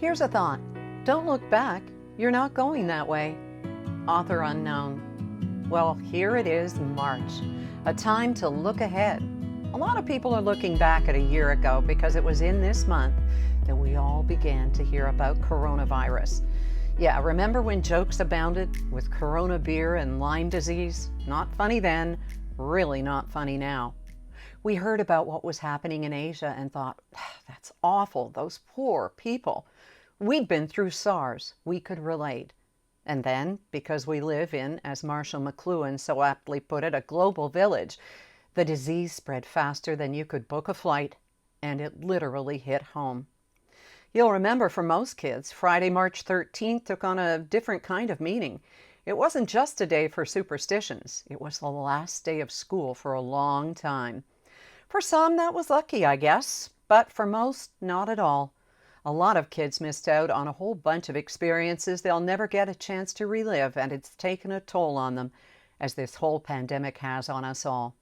Here's a thought. Don't look back. You're not going that way. Author unknown. Well, here it is, March, a time to look ahead. A lot of people are looking back at a year ago because it was in this month that we all began to hear about coronavirus. Yeah, remember when jokes abounded with corona beer and Lyme disease? Not funny then, really not funny now. We heard about what was happening in Asia and thought, that's awful, those poor people. We'd been through SARS, we could relate. And then, because we live in, as Marshall McLuhan so aptly put it, a global village, the disease spread faster than you could book a flight, and it literally hit home. You'll remember for most kids, Friday, March 13th took on a different kind of meaning. It wasn't just a day for superstitions. It was the last day of school for a long time. For some, that was lucky, I guess, but for most, not at all. A lot of kids missed out on a whole bunch of experiences they'll never get a chance to relive, and it's taken a toll on them, as this whole pandemic has on us all.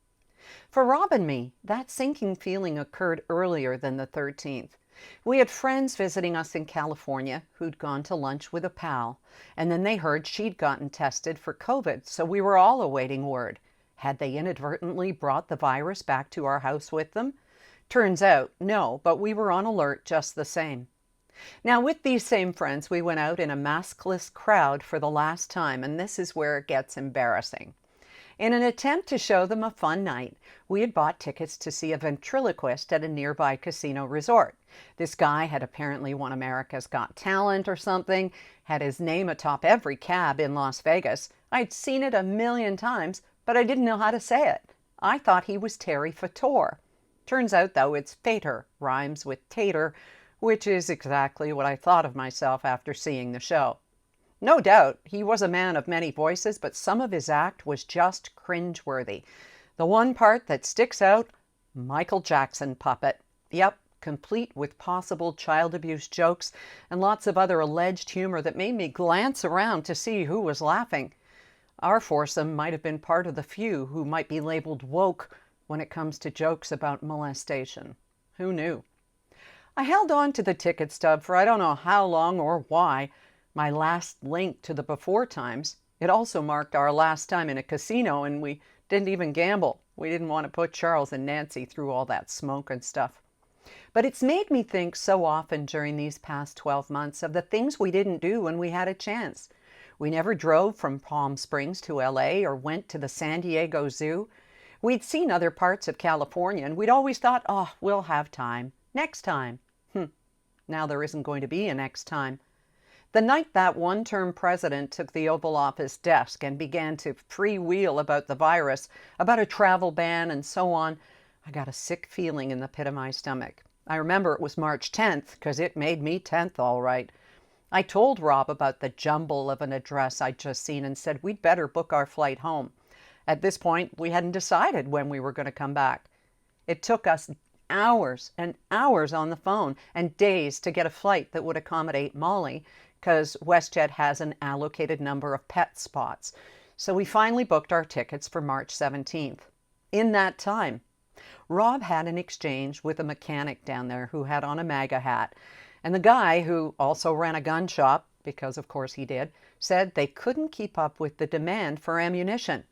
For Rob and me, that sinking feeling occurred earlier than the 13th. We had friends visiting us in California who'd gone to lunch with a pal, and then they heard she'd gotten tested for COVID, so we were all awaiting word. Had they inadvertently brought the virus back to our house with them? Turns out, no, but we were on alert just the same. Now, with these same friends, we went out in a maskless crowd for the last time, and this is where it gets embarrassing. In an attempt to show them a fun night, we had bought tickets to see a ventriloquist at a nearby casino resort. This guy had apparently won America's Got Talent or something, had his name atop every cab in Las Vegas. I'd seen it a million times, but I didn't know how to say it. I thought he was Terry Fator. Turns out, though, it's Fater, rhymes with tater, which is exactly what I thought of myself after seeing the show. No doubt, he was a man of many voices, but some of his act was just cringe-worthy. The one part that sticks out, Michael Jackson puppet. Yep, complete with possible child abuse jokes and lots of other alleged humor that made me glance around to see who was laughing. Our foursome might have been part of the few who might be labeled woke when it comes to jokes about molestation. Who knew? I held on to the ticket stub for I don't know how long or why, my last link to the before times. It also marked our last time in a casino, and we didn't even gamble. We didn't want to put Charles and Nancy through all that smoke and stuff. But it's made me think so often during these past 12 months of the things we didn't do when we had a chance. We never drove from Palm Springs to LA or went to the San Diego Zoo. We'd seen other parts of California, and we'd always thought, oh, we'll have time. Next time. Now there isn't going to be a next time. The night that one-term president took the Oval Office desk and began to freewheel about the virus, about a travel ban and so on, I got a sick feeling in the pit of my stomach. I remember it was March 10th, because it made me 10th all right. I told Rob about the jumble of an address I'd just seen and said we'd better book our flight home. At this point, we hadn't decided when we were going to come back. It took us hours and hours on the phone and days to get a flight that would accommodate Molly, because WestJet has an allocated number of pet spots. So we finally booked our tickets for March 17th. In that time, Rob had an exchange with a mechanic down there who had on a MAGA hat. And the guy, who also ran a gun shop, because of course he did, said they couldn't keep up with the demand for ammunition.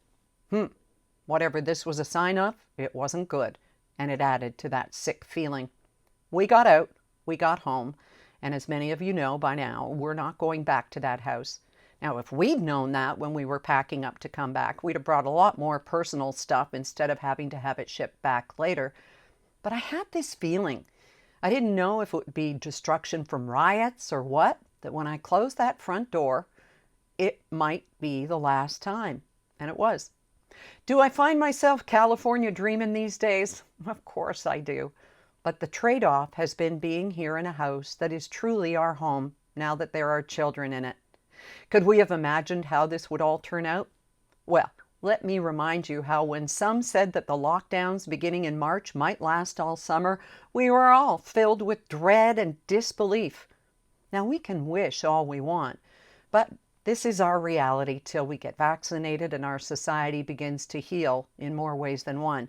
Whatever this was a sign of, it wasn't good, and it added to that sick feeling. We got out, we got home, and as many of you know by now, we're not going back to that house. Now, if we'd known that when we were packing up to come back, we'd have brought a lot more personal stuff instead of having to have it shipped back later. But I had this feeling. I didn't know if it would be destruction from riots or what, that when I closed that front door, it might be the last time. And it was. Do I find myself California dreaming these days? Of course I do. But the trade-off has been being here in a house that is truly our home now that there are children in it. Could we have imagined how this would all turn out? Well, let me remind you how when some said that the lockdowns beginning in March might last all summer, we were all filled with dread and disbelief. Now, we can wish all we want, but this is our reality till we get vaccinated and our society begins to heal in more ways than one.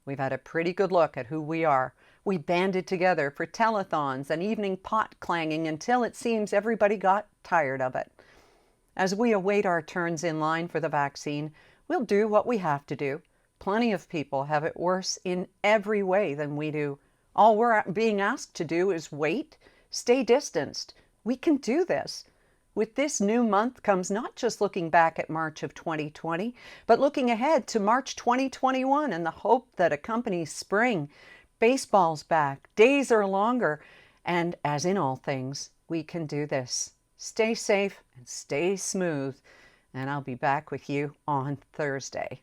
We've had a pretty good look at who we are. We banded together for telethons and evening pot clanging until it seems everybody got tired of it. As we await our turns in line for the vaccine, we'll do what we have to do. Plenty of people have it worse in every way than we do. All we're being asked to do is wait, stay distanced. We can do this. With this new month comes not just looking back at March of 2020, but looking ahead to March 2021 and the hope that accompanies spring. Baseball's back, days are longer, and as in all things, we can do this. Stay safe and stay smooth, and I'll be back with you on Thursday.